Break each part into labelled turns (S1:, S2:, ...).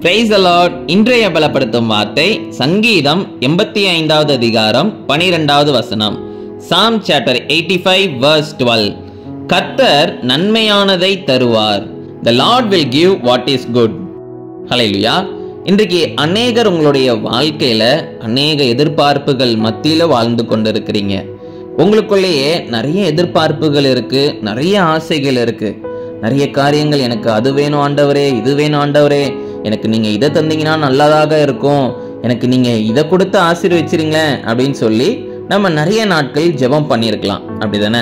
S1: Praise the Lord. இன்றைய பலப்படுத்தும் வார்த்தை சங்கீதம் 85வது அதிகாரம் 12வது வசனம். Psalm chapter 85 verse 12. கர்த்தர் நன்மையானதை தருவார். The Lord will give what is good. ஹல்லேலூயா. இன்றைக்கு அநேகர் உங்களுடைய வாழ்க்கையில அநேக எதிர்பார்ப்புகள் மத்தியில வாழ்ந்து கொண்டிருக்கிறீங்க. உங்களுக்குள்ளேயே நிறைய எதிர்பார்ப்புகள் இருக்கு, நிறைய ஆசைகள் இருக்கு, நிறைய காரியங்கள். எனக்கு அது வேணும் ஆண்டவரே, இது வேணும் ஆண்டவரே, எனக்கு நீங்க இதை தந்தீங்கன்னா நல்லதாக இருக்கும், எனக்கு நீங்க இதை கொடுத்து ஆசீர்வச்சிருங்களேன் அப்படின்னு சொல்லி நம்ம நிறைய நாட்கள் ஜெபம் பண்ணியிருக்கலாம், அப்படிதானே?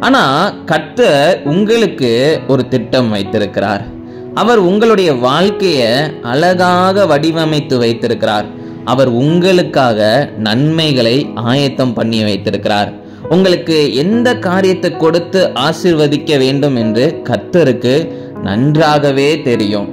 S1: ஆனா கர்த்தர் உங்களுக்கு ஒரு திட்டம் வைத்திருக்கிறார். அவர் உங்களுடைய வாழ்க்கையை அழகாக வடிவமைத்து வைத்திருக்கிறார். அவர் உங்களுக்காக நன்மைகளை ஆயத்தம் பண்ணி வைத்திருக்கிறார். உங்களுக்கு எந்த காரியத்தை கொடுத்து ஆசீர்வதிக்க வேண்டும் என்று கர்த்தருக்கு நன்றாகவே தெரியும்.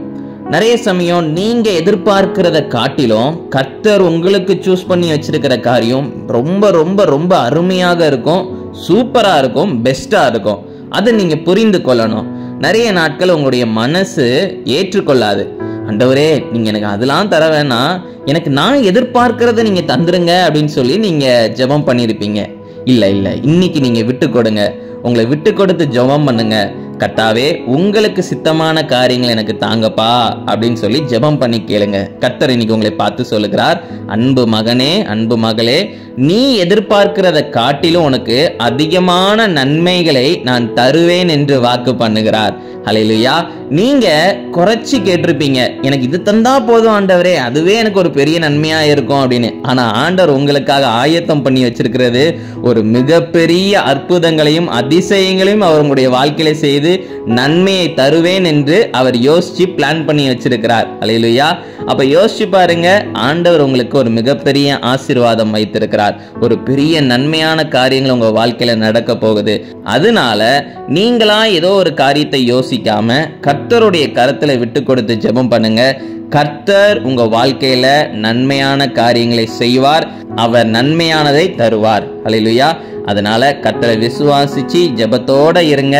S1: நிறைய சமயம் நீங்க எதிர்பார்க்கிறத காட்டிலும் கர்த்தர் உங்களுக்கு சூஸ் பண்ணி வச்சிருக்கிற காரியம் ரொம்ப ரொம்ப ரொம்ப அருமையாக இருக்கும், சூப்பரா இருக்கும், பெஸ்டா இருக்கும். அதை நீங்க புரிந்து கொள்ளணும். நிறைய நாட்கள் உங்களுடைய மனசு ஏற்றுக்கொள்ளாது. ஆண்டவரே, நீங்க எனக்கு அதெல்லாம் தர வேணாம், எனக்கு நான் எதிர்பார்க்கிறத நீங்க தந்துருங்க அப்படின்னு சொல்லி நீங்க ஜெபம் பண்ணியிருப்பீங்க. இல்ல இல்ல, இன்னைக்கு நீங்க விட்டு கொடுங்க. உங்களை விட்டு கொடுத்து ஜெபம் பண்ணுங்க. கர்த்தாவே, உங்களுக்கு சித்தமான காரியங்கள் எனக்கு தாங்கப்பா அப்படின்னு சொல்லி ஜெபம் பண்ணி கேளுங்க. கர்த்தர் இன்னைக்கு உங்களை பார்த்து சொல்லுகிறார், அன்பு மகனே, அன்பு மகளே, நீ எதிர்பார்க்கிறத காட்டிலும் உனக்கு அதிகமான நன்மைகளை நான் தருவேன் என்று வாக்கு பண்ணுகிறார். ஹல்லேலூயா. நீங்க குறைச்சி கேட்டிருப்பீங்க, எனக்கு இது தந்தா போதும் ஆண்டவரே, அதுவே எனக்கு ஒரு பெரிய நன்மையா இருக்கும் அப்படின்னு. ஆனா ஆண்டவர் உங்களுக்காக ஆயத்தம் பண்ணி வச்சிருக்கிறது ஒரு மிகப்பெரிய அற்புதங்களையும் அதிசயங்களையும் அவர் உங்களுடைய வாழ்க்கையில செய்து நன்மையை தருவேன் என்று அவர் யோசிச்சு பிளான் பண்ணி வச்சிருக்கிறார். ஹல்லேலூயா. அப்ப யோசிச்சு பாருங்க, ஆண்டவர் உங்களுக்கு ஒரு மிகப்பெரிய ஆசீர்வாதம் வைத்திருக்கிறார். ஒரு பெரிய நன்மையான காரியங்கள் உங்க வாழ்க்கையில நடக்க போகுது. அதனால நீங்களா ஏதோ ஒரு காரியத்தை யோசிக்காம கர்த்தருடைய கரத்துல விட்டு கொடுத்து ஜெபம் பண்ணுங்க. கர்த்தர் உங்க வாழ்க்கையில நன்மையான காரியங்களை செய்வார். அவர் நன்மையானதை தருவார். ஹல்லேலூயா. அதனால கர்த்தரை விசுவாசிச்சு ஜெபத்தோட இருங்க.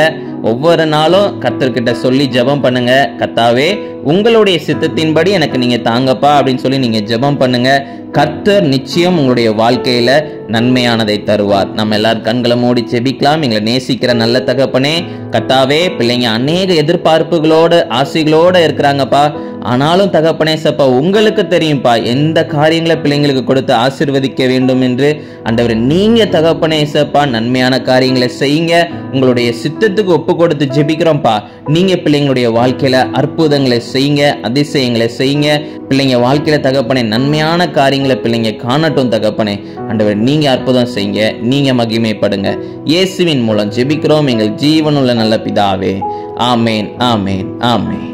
S1: ஒவ்வொரு நாளும் கர்த்தர்கிட்ட சொல்லி ஜெபம் பண்ணுங்க. கர்த்தாவே, உங்களுடைய சித்தத்தின்படி எனக்கு நீங்க தாங்கப்பா அப்படின்னு சொல்லி நீங்க ஜெபம் பண்ணுங்க. கர்த்தர் நிச்சயம் உங்களுடைய வாழ்க்கையில நன்மையானதை தருவார். நம்ம எல்லாரும் கண்களை மூடி ஜெபிக்கலாம். எங்களை நேசிக்கிற நல்ல தகப்பனே, கர்த்தாவே, பிள்ளைங்க அநேக எதிர்பார்ப்புகளோடு ஆசைகளோட இருக்கிறாங்கப்பா. ஆனாலும் தகப்பனே சப்பா, உங்களுக்கு தெரியும்பா எந்த காரியங்களை பிள்ளைங்களுக்கு கொடுத்து ஆசீர்வதிக்க வேண்டும் என்று. ஆண்டவரே, நீங்க தகப்பனே சப்பா நன்மையான காரியங்களை செய்யுங்க. உங்களுடைய சித்தத்துக்கு ஒப்பு கொடுத்து ஜெபிக்கிறோம்ப்பா. நீங்க பிள்ளைங்களுடைய வாழ்க்கையில அற்புதங்களை செய்யுங்க, அதிசயங்களை செய்யுங்க. பிள்ளைங்க வாழ்க்கையில தகப்பனே நன்மையான காரியங்களை பிள்ளைங்க காணட்டும் தகப்பனே. ஆண்டவரே, நீங்க அற்புதம் செய்யுங்க, நீங்க மகிமைப்படுங்க. இயேசுவின் மூலம் ஜெபிக்கிறோம் எங்கள் ஜீவனுள்ள நல்ல பிதாவே. ஆமேன், ஆமேன், ஆமேன்.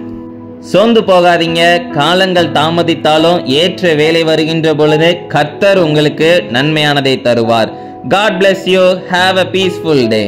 S1: சோர்ந்து போகாதீங்க. காலங்கள் தாமதித்தாலும் ஏற்ற வேலை வருகின்ற பொழுது கர்த்தர் உங்களுக்கு நன்மையானதை தருவார். God bless you. Have a peaceful day.